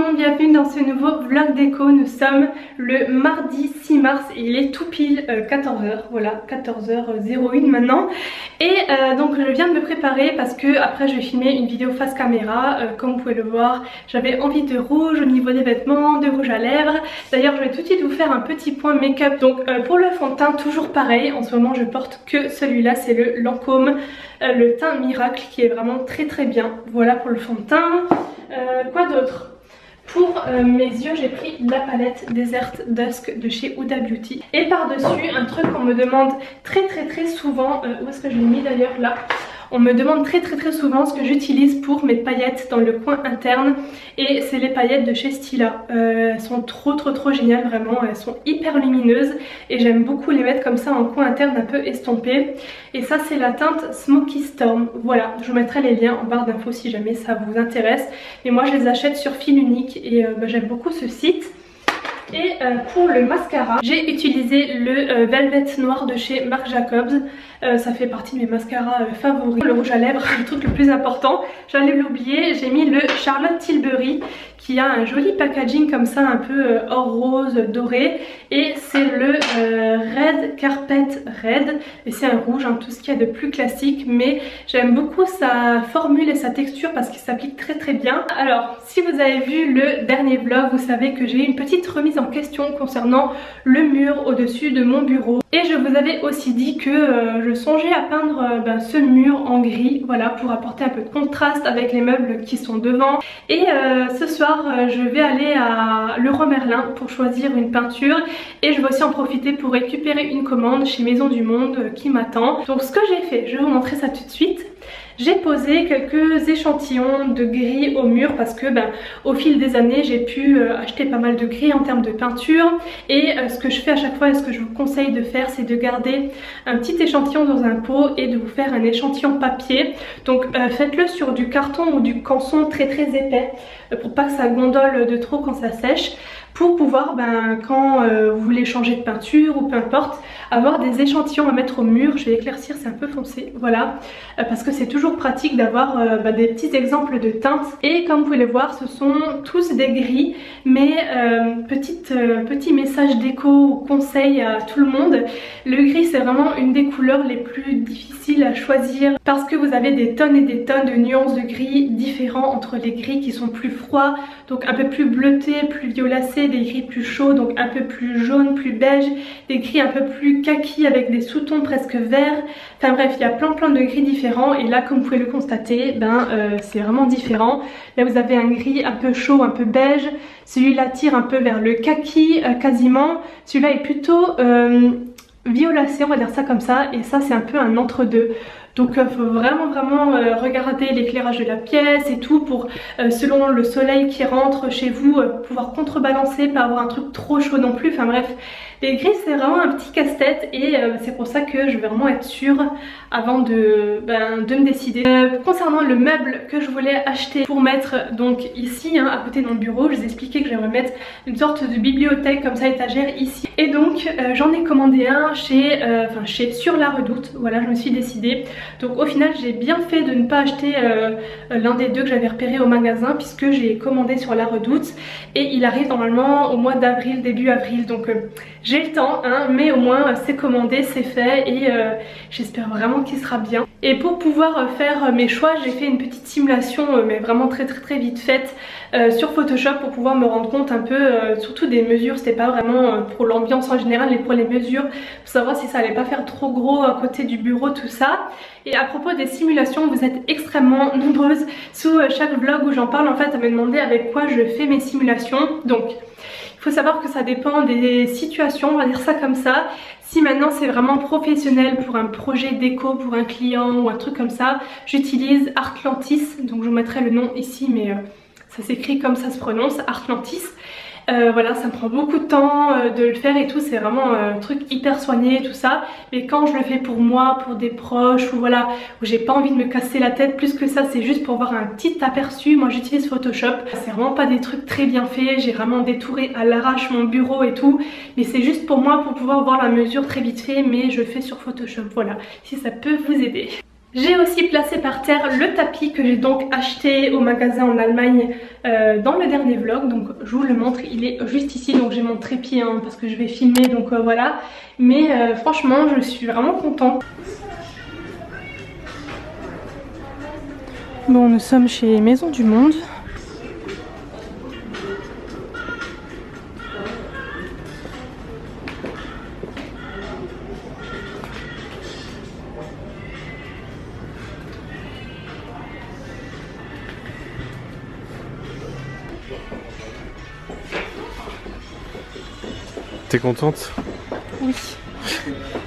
monde, bienvenue dans ce nouveau vlog déco. Nous sommes le mardi 6 mars et il est tout pile 14h, voilà 14h01 maintenant. Et donc je viens de me préparer parce que après je vais filmer une vidéo face caméra. Comme vous pouvez le voir, j'avais envie de rouge au niveau des vêtements, de rouge à lèvres. D'ailleurs je vais tout de suite vous faire un petit point make-up. Donc pour le fond de teint, toujours pareil, en ce moment je porte que celui-là, c'est le Lancôme, le teint miracle qui est vraiment très bien. Voilà pour le fond de teint. Quoi d'autre? Pour mes yeux, j'ai pris la palette Desert Dusk de chez Huda Beauty. Et par-dessus, un truc qu'on me demande très souvent, où est-ce que je l'ai mis d'ailleurs là? On me demande très souvent ce que j'utilise pour mes paillettes dans le coin interne. Et c'est les paillettes de chez Stila. Elles sont trop géniales, vraiment. Elles sont hyper lumineuses. Et j'aime beaucoup les mettre comme ça en coin interne un peu estompé. Et ça c'est la teinte Smoky Storm. Voilà, je vous mettrai les liens en barre d'infos si jamais ça vous intéresse. Mais moi je les achète sur fil unique et j'aime beaucoup ce site. Et pour le mascara, j'ai utilisé le Velvet Noir de chez Marc Jacobs. Ça fait partie de mes mascaras favoris. Le rouge à lèvres, le truc le plus important, j'allais l'oublier, j'ai mis le Charlotte Tilbury qui a un joli packaging comme ça, un peu or rose doré. Et c'est le Red Carpet Red. Et c'est un rouge, hein, tout ce qu'il y a de plus classique. Mais j'aime beaucoup sa formule et sa texture parce qu'il s'applique très bien. Alors, si vous avez vu le dernier vlog, vous savez que j'ai eu une petite remise en question concernant le mur au-dessus de mon bureau. Et je vous avais aussi dit que je songeais à peindre ce mur en gris, voilà, pour apporter un peu de contraste avec les meubles qui sont devant. Et ce soir, je vais aller à Leroy Merlin pour choisir une peinture. Et je vais aussi en profiter pour récupérer une commande chez Maison du Monde qui m'attend. Donc ce que j'ai fait, je vais vous montrer ça tout de suite. J'ai posé quelques échantillons de gris au mur parce que au fil des années j'ai pu acheter pas mal de gris en termes de peinture. Et ce que je fais à chaque fois et ce que je vous conseille de faire, c'est de garder un petit échantillon dans un pot et de vous faire un échantillon papier. Donc faites-le sur du carton ou du canson très épais pour pas que ça gondole de trop quand ça sèche. Pour pouvoir, quand vous voulez changer de peinture ou peu importe, avoir des échantillons à mettre au mur. Je vais éclaircir, c'est un peu foncé, voilà, parce que c'est toujours pratique d'avoir des petits exemples de teintes. Et comme vous pouvez le voir, ce sont tous des gris, mais petit message déco ou conseil à tout le monde. Le gris, c'est vraiment une des couleurs les plus difficiles à choisir parce que vous avez des tonnes et des tonnes de nuances de gris différents entre les gris qui sont plus froids, donc un peu plus bleutés, plus violacés, des gris plus chauds, donc un peu plus jaune, plus beige, des gris un peu plus kaki avec des sous-tons presque verts. Enfin bref, il y a plein de gris différents et là comme vous pouvez le constater, c'est vraiment différent. Là vous avez un gris un peu chaud, un peu beige, celui-là tire un peu vers le kaki quasiment, celui-là est plutôt violacé, on va dire ça comme ça, et ça c'est un peu un entre-deux. Donc il faut vraiment regarder l'éclairage de la pièce et tout pour, selon le soleil qui rentre chez vous, pouvoir contrebalancer, pas avoir un truc trop chaud non plus. Enfin bref, les gris c'est vraiment un petit casse-tête et c'est pour ça que je vais vraiment être sûre avant de me décider. Concernant le meuble que je voulais acheter pour mettre donc ici, à côté de mon bureau, je vous ai expliqué que j'aimerais mettre une sorte de bibliothèque comme ça, étagère ici. Et donc j'en ai commandé un chez Sur la Redoute, voilà, je me suis décidée. Donc au final j'ai bien fait de ne pas acheter l'un des deux que j'avais repéré au magasin puisque j'ai commandé sur la Redoute et il arrive normalement au mois d'avril, début avril. Donc j'ai le temps, mais au moins c'est commandé, c'est fait et j'espère vraiment qu'il sera bien. Et pour pouvoir faire mes choix, j'ai fait une petite simulation mais vraiment très vite faite sur Photoshop pour pouvoir me rendre compte un peu surtout des mesures. C'était pas vraiment pour l'ambiance en général mais pour les mesures, pour savoir si ça allait pas faire trop gros à côté du bureau, tout ça. Et à propos des simulations, vous êtes extrêmement nombreuses sous chaque vlog où j'en parle en fait à me demander avec quoi je fais mes simulations. Donc il faut savoir que ça dépend des situations, on va dire ça comme ça. Si maintenant c'est vraiment professionnel pour un projet déco, pour un client ou un truc comme ça, j'utilise Artlantis. Donc je vous mettrai le nom ici mais ça s'écrit comme ça se prononce, Artlantis. Voilà, ça me prend beaucoup de temps de le faire et tout, c'est vraiment un truc hyper soigné tout ça. Mais quand je le fais pour moi, pour des proches ou voilà, où j'ai pas envie de me casser la tête plus que ça, c'est juste pour avoir un petit aperçu. Moi j'utilise Photoshop, c'est vraiment pas des trucs très bien faits, j'ai vraiment détouré à l'arrache mon bureau et tout. Mais c'est juste pour moi, pour pouvoir voir la mesure très vite fait, mais je fais sur Photoshop, voilà, si ça peut vous aider. J'ai aussi placé par terre le tapis que j'ai donc acheté au magasin en Allemagne dans le dernier vlog. Donc je vous le montre, il est juste ici. Donc j'ai mon trépied hein, parce que je vais filmer, donc voilà. Mais franchement je suis vraiment contente. Bon, nous sommes chez Maison du Monde. T'es contente? Oui.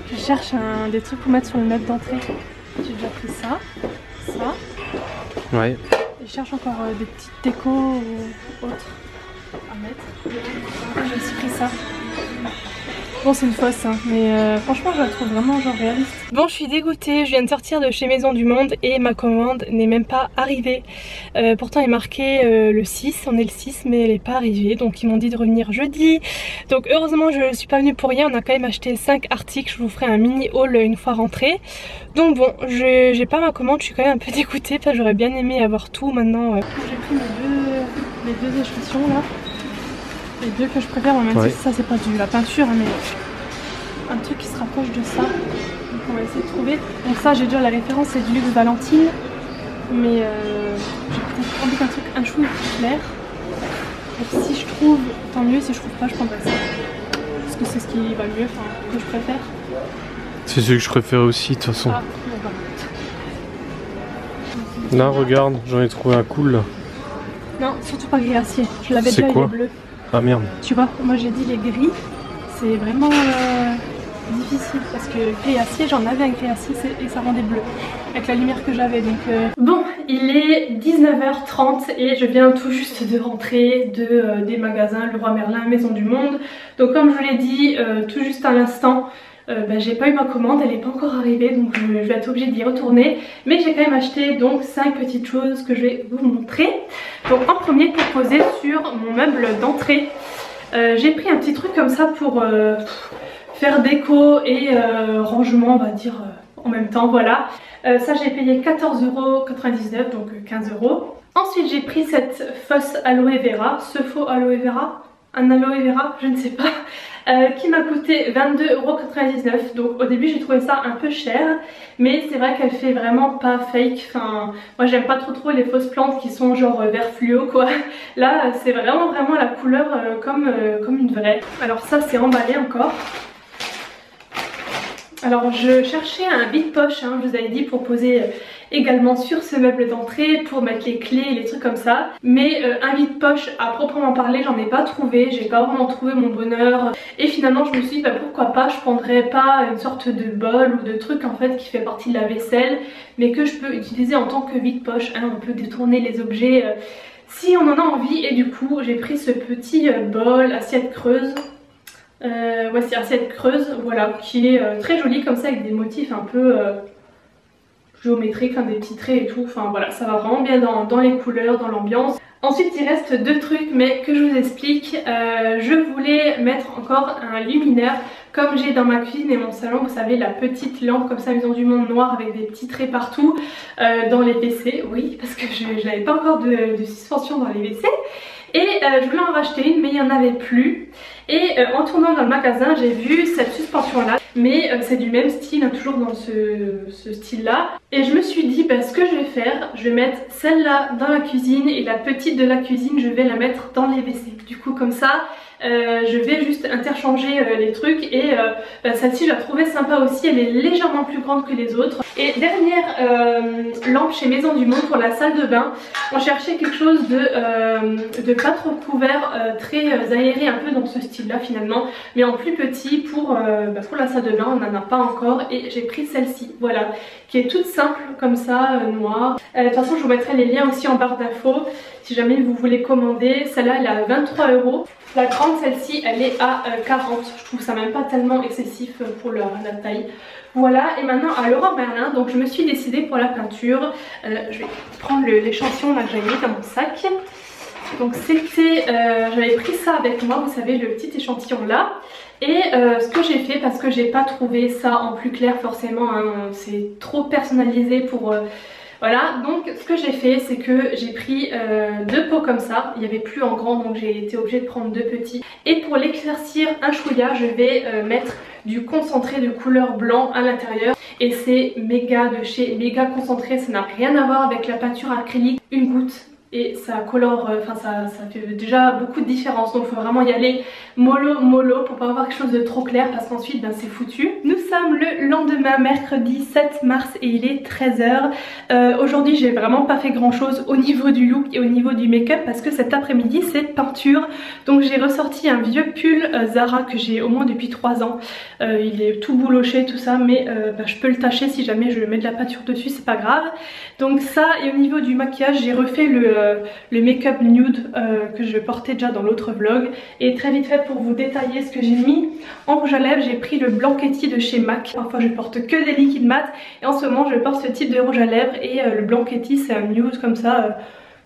Je cherche des trucs pour mettre sur le meuble d'entrée. J'ai déjà pris ça, ça. Ouais. Et je cherche encore des petites décos ou autres à mettre. J'ai aussi pris ça. Bon, c'est une fausse, hein, mais franchement je la trouve vraiment genre réaliste. Bon, je suis dégoûtée, je viens de sortir de chez Maison du Monde et ma commande n'est même pas arrivée. Pourtant il est marqué le 6, on est le 6 mais elle n'est pas arrivée. Donc ils m'ont dit de revenir jeudi. Donc heureusement je ne suis pas venue pour rien, on a quand même acheté 5 articles. Je vous ferai un mini haul une fois rentrée. Donc bon, j'ai pas ma commande, je suis quand même un peu dégoûtée parce que j'aurais bien aimé avoir tout maintenant. J'ai pris mes deux échantillons là. Les deux que je préfère, même si ça c'est pas de la peinture, hein, mais un truc qui se rapproche de ça. Donc on va essayer de trouver. Donc ça j'ai déjà la référence, c'est du luxe Valentine. Mais j'ai peut-être envie d'un truc un chouïa plus clair. Et si je trouve, tant mieux, si je trouve pas je prendrai ça. Parce que c'est ce qui va mieux, enfin que je préfère. C'est ce que je préfère aussi de toute façon. Ah, bon, là regarde, j'en ai trouvé un cool là. Non, surtout pas gris acier. Je l'avais déjà, il est bleu. Ah merde. Tu vois, moi j'ai dit les gris, c'est vraiment difficile parce que gris acier, j'en avais un gris acier et ça rendait bleu avec la lumière que j'avais. Donc bon, il est 19h30 et je viens tout juste de rentrer des magasins Leroy Merlin, Maison du Monde. Donc comme je vous l'ai dit tout juste à l'instant, j'ai pas eu ma commande, elle n'est pas encore arrivée, donc je vais être obligée d'y retourner. Mais j'ai quand même acheté donc 5 petites choses que je vais vous montrer. Donc en premier, pour poser sur mon meuble d'entrée, j'ai pris un petit truc comme ça pour faire déco et rangement, on va dire en même temps, voilà. Ça j'ai payé 14,99 €, donc 15 €. Ensuite j'ai pris cette fausse aloe vera, ce faux aloe vera, un aloe vera, je ne sais pas. Qui m'a coûté 22,99 €. Donc au début j'ai trouvé ça un peu cher, mais c'est vrai qu'elle fait vraiment pas fake. Enfin, moi j'aime pas trop les fausses plantes qui sont genre vert fluo quoi. Là c'est vraiment la couleur comme une vraie. Alors ça c'est emballé encore. Alors je cherchais un vide-poche, hein, je vous avais dit, pour poser également sur ce meuble d'entrée, pour mettre les clés, les trucs comme ça. Mais un vide-poche à proprement parler, j'en ai pas trouvé, j'ai pas vraiment trouvé mon bonheur. Et finalement je me suis dit pourquoi pas, je prendrais pas une sorte de bol ou de truc en fait qui fait partie de la vaisselle, mais que je peux utiliser en tant que vide-poche, hein, on peut détourner les objets si on en a envie. Et du coup j'ai pris ce petit bol, assiette creuse. Ouais, c'est assiette creuse, voilà, qui est très jolie comme ça avec des motifs un peu géométriques, hein, des petits traits et tout. Enfin voilà, ça va vraiment bien dans les couleurs, dans l'ambiance. Ensuite il reste deux trucs mais que je vous explique. Je voulais mettre encore un luminaire comme j'ai dans ma cuisine et mon salon, vous savez, la petite lampe comme ça Maison du Monde noire avec des petits traits partout dans les WC. Oui, parce que je n'avais pas encore de suspension dans les WC. Et je voulais en racheter une mais il n'y en avait plus. Et en tournant dans le magasin j'ai vu cette suspension là, mais c'est du même style, hein, toujours dans ce style là. Et je me suis dit ce que je vais faire, je vais mettre celle-là dans la cuisine et la petite de la cuisine je vais la mettre dans les WC. Du coup comme ça je vais juste interchanger les trucs. Et celle-ci je la trouvais sympa aussi, elle est légèrement plus grande que les autres. Et dernière lampe chez Maison du Monde pour la salle de bain, on cherchait quelque chose de pas trop couvert, très aéré, un peu dans ce style là finalement, mais en plus petit pour la salle de bain. On n'en a pas encore et j'ai pris celle-ci, voilà, qui est toute simple comme ça, noire. De toute façon je vous mettrai les liens aussi en barre d'infos si jamais vous voulez commander. Celle-là elle est à 23 €. La grande, celle-ci, elle est à 40. Je trouve ça même pas tellement excessif pour la taille. Voilà, et maintenant à Leroy Merlin, donc je me suis décidée pour la peinture. Je vais prendre l'échantillon là que j'avais mis dans mon sac. Donc c'était, j'avais pris ça avec moi, vous savez, le petit échantillon là. Et ce que j'ai fait, parce que j'ai pas trouvé ça en plus clair forcément, hein, c'est trop personnalisé pour... voilà, donc ce que j'ai fait, c'est que j'ai pris 2 pots comme ça. Il n'y avait plus en grand, donc j'ai été obligée de prendre 2 petits. Et pour l'éclaircir un chouïa, je vais mettre du concentré de couleur blanc à l'intérieur. Et c'est méga de chez méga concentré, ça n'a rien à voir avec la peinture acrylique. Une goutte. Et ça colore, enfin ça fait déjà beaucoup de différence. Donc il faut vraiment y aller mollo pour pas avoir quelque chose de trop clair parce qu'ensuite ben, c'est foutu. Nous sommes le lendemain, mercredi 7 mars et il est 13 h. Aujourd'hui j'ai vraiment pas fait grand chose au niveau du look et au niveau du make-up parce que cet après-midi c'est peinture. Donc j'ai ressorti un vieux pull Zara que j'ai au moins depuis 3 ans. Il est tout bouloché tout ça mais ben, je peux le tâcher si jamais je mets de la peinture dessus, c'est pas grave. Donc ça, et au niveau du maquillage j'ai refait le make-up nude que je portais déjà dans l'autre vlog. Et très vite fait pour vous détailler ce que j'ai mis en rouge à lèvres, j'ai pris le Blanchetti de chez MAC. Parfois je porte que des liquides mat et en ce moment je porte ce type de rouge à lèvres et le Blanchetti c'est un nude comme ça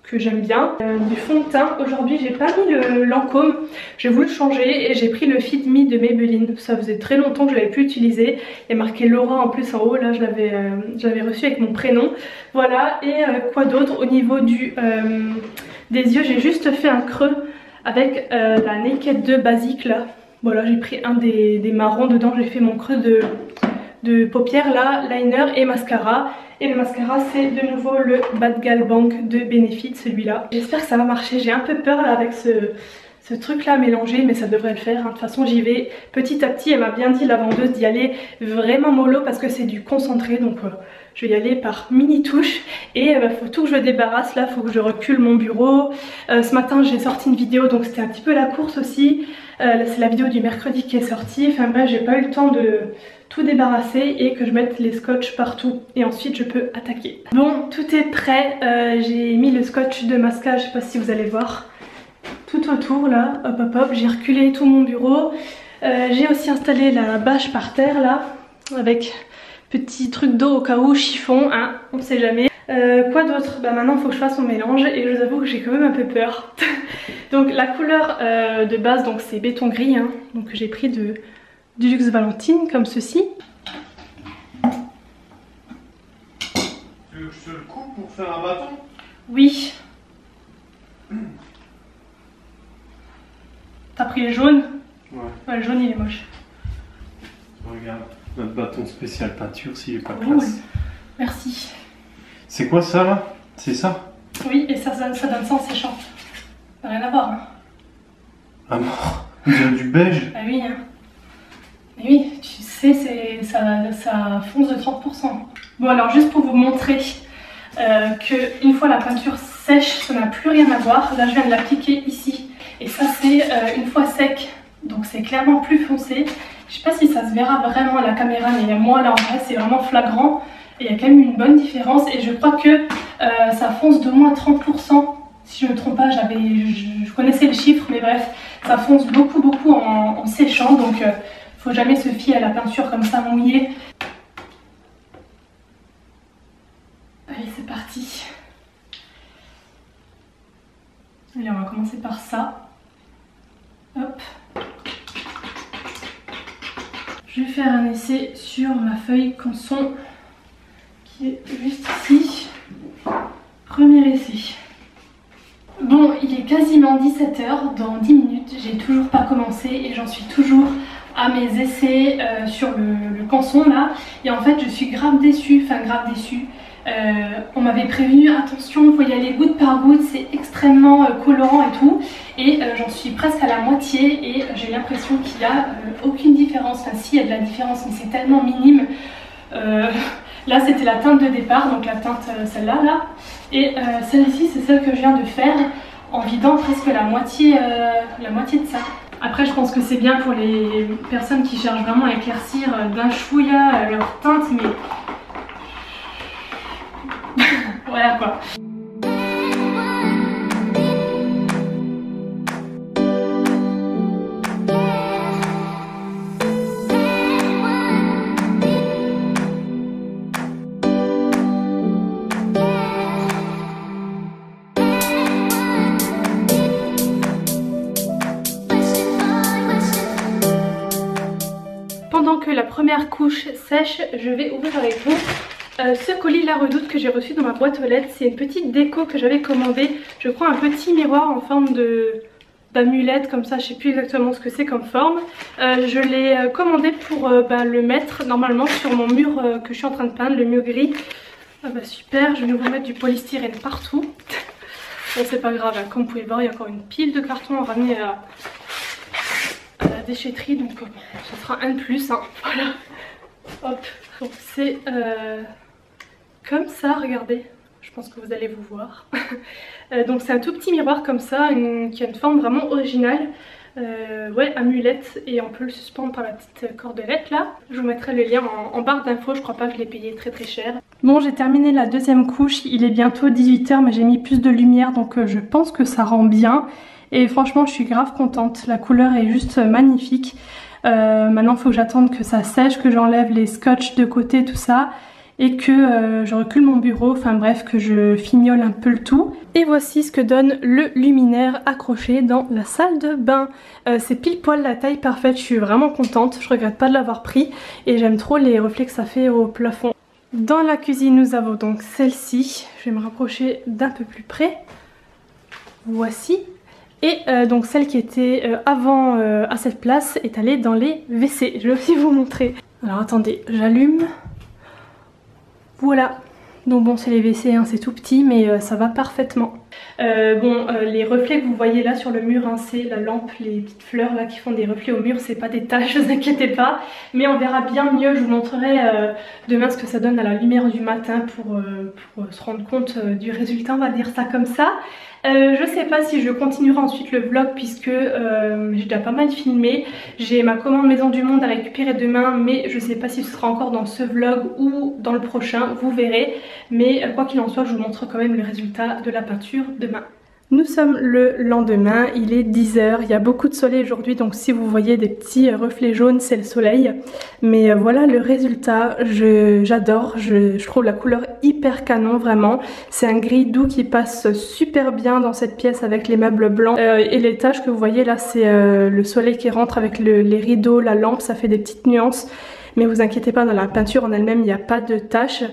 que j'aime bien. Du fond de teint, aujourd'hui j'ai pas mis le Lancôme, j'ai voulu changer et j'ai pris le Fit Me de Maybelline. Ça faisait très longtemps que je l'avais plus utilisé. Il y a marqué Laura en plus en haut, là je l'avais reçu avec mon prénom. Voilà, et quoi d'autre au niveau des yeux, j'ai juste fait un creux avec la Naked 2 basique là. Voilà, j'ai pris un des marrons dedans, j'ai fait mon creux de paupières là, liner et mascara. Et le mascara c'est de nouveau le Bad Gal Bank de Benefit, celui-là. J'espère que ça va marcher, j'ai un peu peur là avec ce truc là mélangé, mais ça devrait le faire, hein. De toute façon j'y vais petit à petit. Elle m'a bien dit la vendeuse d'y aller vraiment mollo parce que c'est du concentré, donc je vais y aller par mini touches. Et faut tout que je débarrasse là, faut que je recule mon bureau. Ce matin j'ai sorti une vidéo donc c'était un petit peu la course aussi. C'est la vidéo du mercredi qui est sortie, enfin bref j'ai pas eu le temps de tout débarrasser et que je mette les scotch partout et ensuite je peux attaquer. Bon, tout est prêt, j'ai mis le scotch de masquage, je sais pas si vous allez voir, tout autour là, hop hop hop, j'ai reculé tout mon bureau. J'ai aussi installé la bâche par terre là, avec petit truc d'eau au cas où, chiffon, hein, on sait jamais. Quoi d'autre? Bah maintenant il faut que je fasse mon mélange et je vous avoue que j'ai quand même un peu peur. Donc la couleur de base donc c'est béton gris, hein, donc j'ai pris du Luxe Valentine comme ceci. Tu veux que je te le coupe pour faire un bâton? Oui. T'as pris le jaune? Ouais, le jaune il est moche. Regarde, notre bâton spécial peinture s'il est pas classe. Merci. C'est quoi ça là? C'est ça? Oui, et ça donne ça en séchant. Ça n'a rien à voir. Hein. Ah mort, on dirait du beige. Ah oui, hein. Mais oui, tu sais, ça fonce de 30%. Bon alors juste pour vous montrer qu'une fois la peinture sèche, ça n'a plus rien à voir. Là je viens de l'appliquer ici. Et ça c'est une fois sec, donc c'est clairement plus foncé. Je sais pas si ça se verra vraiment à la caméra, mais moi là en vrai c'est vraiment flagrant. Et il y a quand même une bonne différence et je crois que ça fonce d'au moins 30%. Si je ne me trompe pas, je connaissais le chiffre, mais bref, ça fonce beaucoup en séchant. Donc faut jamais se fier à la peinture comme ça mouillée. Allez, c'est parti. Allez, on va commencer par ça. Hop. Je vais faire un essai sur ma feuille Canson qui est juste ici. Premier essai. Bon, il est quasiment 17 h, dans 10 minutes, j'ai toujours pas commencé et j'en suis toujours à mes essais sur le canson là. Et en fait je suis grave déçue, on m'avait prévenu, attention, il faut y aller goutte par goutte, c'est extrêmement colorant et tout. Et j'en suis presque à la moitié et j'ai l'impression qu'il n'y a aucune différence. Enfin si, il y a de la différence mais c'est tellement minime. Là c'était la teinte de départ, donc la teinte celle-là là. Et celle-ci c'est celle que je viens de faire en vidant presque la moitié de ça. Après je pense que c'est bien pour les personnes qui cherchent vraiment à éclaircir d'un chouïa leur teinte, mais voilà quoi. première couche sèche, je vais ouvrir avec vous ce colis La Redoute que j'ai reçu dans ma boîte aux lettres. C'est une petite déco que j'avais commandée, je crois un petit miroir en forme d'amulette comme ça, je sais plus exactement ce que c'est comme forme. Je l'ai commandé pour le mettre normalement sur mon mur que je suis en train de peindre, le mur gris. Ah bah super, je vais nous remettre du polystyrène partout. Bon c'est pas grave, hein. Comme vous pouvez voir il y a encore une pile de cartons à ramener à la déchetterie, donc bon, ça sera un de plus, hein. Voilà. Hop, donc c'est comme ça, regardez, je pense que vous allez vous voir. Donc c'est un tout petit miroir comme ça, qui a une forme vraiment originale. Ouais, amulette, et on peut le suspendre par la petite cordelette là. Je vous mettrai le lien en barre d'infos, je crois pas que je l'ai payé très cher. Bon, j'ai terminé la deuxième couche, il est bientôt 18 h mais j'ai mis plus de lumière donc je pense que ça rend bien. Et franchement je suis grave contente, la couleur est juste magnifique. Maintenant il faut que j'attende que ça sèche, que j'enlève les scotch de côté, tout ça. Et que je recule mon bureau, enfin bref, que je fignole un peu le tout. Et voici ce que donne le luminaire accroché dans la salle de bain. C'est pile poil la taille parfaite, je suis vraiment contente, je regrette pas de l'avoir pris. Et j'aime trop les reflets que ça fait au plafond. Dans la cuisine nous avons donc celle-ci, je vais me rapprocher d'un peu plus près. Voici. Et donc celle qui était avant à cette place est allée dans les WC, je vais aussi vous montrer. Alors attendez, j'allume. Voilà, donc bon c'est les WC, hein, c'est tout petit mais ça va parfaitement. Les reflets que vous voyez là sur le mur, hein, c'est la lampe, les petites fleurs là qui font des reflets au mur, c'est pas des taches, ne vous inquiétez pas. Mais on verra bien mieux, je vous montrerai demain ce que ça donne à la lumière du matin pour se rendre compte du résultat, on va dire ça comme ça. Je sais pas si je continuerai ensuite le vlog puisque j'ai déjà pas mal filmé. J'ai ma commande Maison du Monde à récupérer demain, mais je sais pas si ce sera encore dans ce vlog ou dans le prochain, vous verrez. Mais quoi qu'il en soit, je vous montre quand même le résultat de la peinture demain. Nous sommes le lendemain, il est 10 h, il y a beaucoup de soleil aujourd'hui donc si vous voyez des petits reflets jaunes c'est le soleil. Mais voilà le résultat, j'adore, je trouve la couleur hyper canon vraiment. C'est un gris doux qui passe super bien dans cette pièce avec les meubles blancs. Et les taches que vous voyez là c'est le soleil qui rentre avec les rideaux, la lampe, ça fait des petites nuances. Mais vous inquiétez pas, dans la peinture en elle-même il n'y a pas de taches.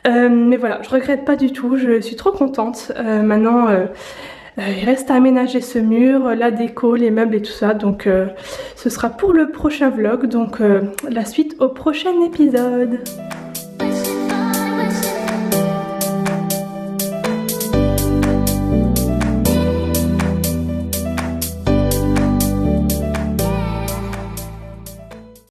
Mais voilà, je regrette pas du tout, je suis trop contente. Maintenant il reste à aménager ce mur, la déco, les meubles et tout ça, donc ce sera pour le prochain vlog, donc la suite au prochain épisode.